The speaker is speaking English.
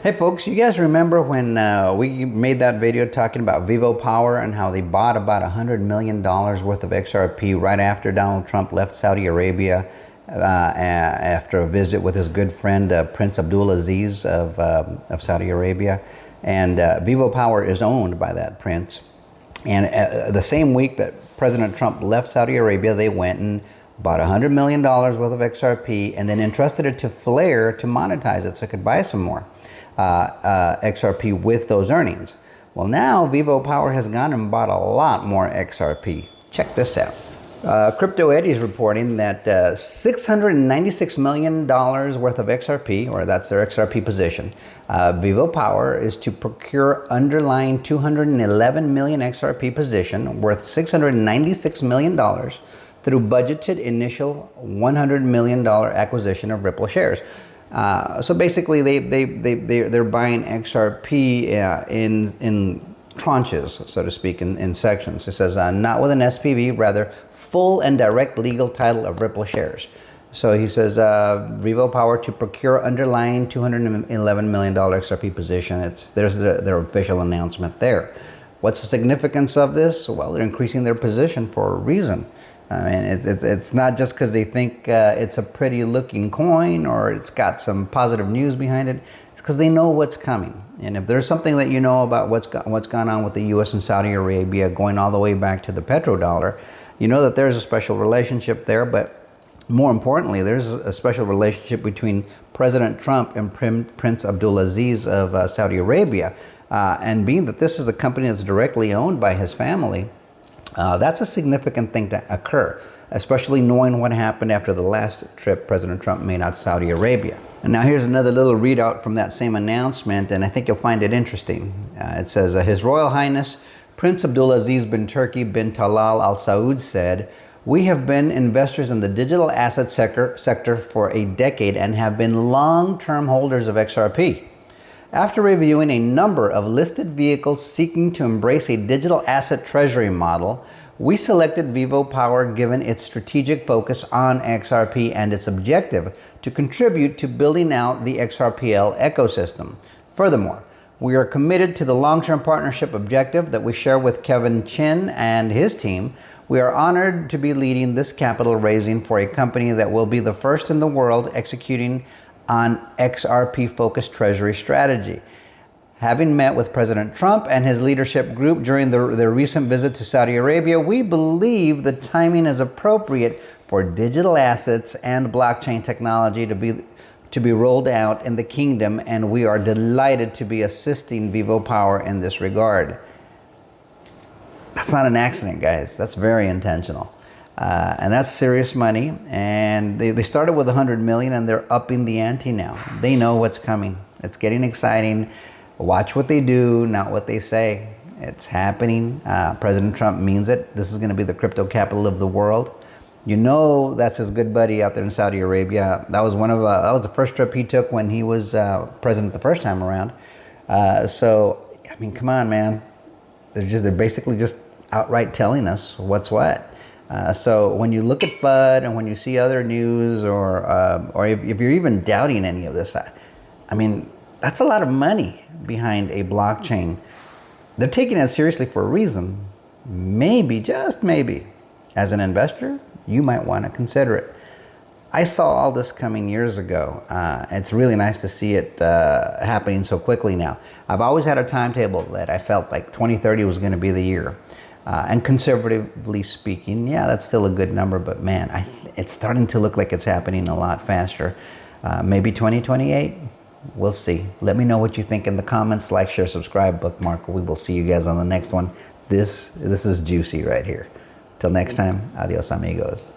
Hey folks, you guys remember when we made that video talking about VivoPower and how they bought about $100 million worth of XRP right after Donald Trump left Saudi Arabia after a visit with his good friend Prince Abdulaziz of Saudi Arabia. And VivoPower is owned by that prince. And the same week that President Trump left Saudi Arabia, they went and bought $100 million worth of XRP and then entrusted it to Flare to monetize it so it could buy some more XRP with those earnings. Well, now VivoPower has gone and bought a lot more XRP. Check this out. Crypto Eddie is reporting that $696 million worth of XRP, or that's their XRP position, VivoPower is to procure underlying 211 million XRP position worth $696 million through budgeted initial $100 million acquisition of Ripple shares. So basically, they're buying XRP in tranches, so to speak, in sections. It says not with an SPV, rather full and direct legal title of Ripple shares. So he says VivoPower to procure underlying $211 million XRP position. There's their official announcement there. What's the significance of this? Well, they're increasing their position for a reason. I mean, it's not just because they think it's a pretty looking coin or it's got some positive news behind it. It's because they know what's coming. And if there's something that you know about what's gone on with the U.S. and Saudi Arabia, going all the way back to the petrodollar, you know that there's a special relationship there. But more importantly, there's a special relationship between President Trump and Prince Abdulaziz of Saudi Arabia. And being that this is a company that's directly owned by his family, that's a significant thing to occur, especially knowing what happened after the last trip President Trump made out to Saudi Arabia. And now here's another little readout from that same announcement, and I think you'll find it interesting. It says, His Royal Highness Prince Abdulaziz bin Turki bin Talal Al Saud said, "We have been investors in the digital asset sector for a decade and have been long-term holders of XRP. After reviewing a number of listed vehicles seeking to embrace a digital asset treasury model, we selected VivoPower given its strategic focus on XRP and its objective to contribute to building out the XRPL ecosystem. Furthermore, we are committed to the long-term partnership objective that we share with Kevin Chin and his team. We are honored to be leading this capital raising for a company that will be the first in the world executing on XRP-focused treasury strategy. Having met with President Trump and his leadership group during their recent visit to Saudi Arabia, we believe the timing is appropriate for digital assets and blockchain technology to be rolled out in the kingdom, and we are delighted to be assisting VivoPower in this regard." That's not an accident, guys. That's very intentional. And that's serious money. And they started with 100 million and they're upping the ante now. They know what's coming. It's getting exciting. Watch what they do, not what they say. It's happening. President Trump means it. This is going to be the crypto capital of the world. You know, that's his good buddy out there in Saudi Arabia. That was that was the first trip he took when he was president the first time around. So, I mean, come on, man. They're basically just outright telling us what's what. So when you look at FUD and when you see other news or if you're even doubting any of this, I mean, that's a lot of money behind a blockchain. They're taking it seriously for a reason. Maybe, just maybe, as an investor, you might want to consider it. I saw all this coming years ago. It's really nice to see it happening so quickly now. I've always had a timetable that I felt like 2030 was going to be the year. And conservatively speaking, yeah, that's still a good number, but man, it's starting to look like it's happening a lot faster. Maybe 2028, we'll see. Let me know what you think in the comments. Like, share, subscribe, bookmark. We will see you guys on the next one. This is juicy right here. Till next time, adios amigos.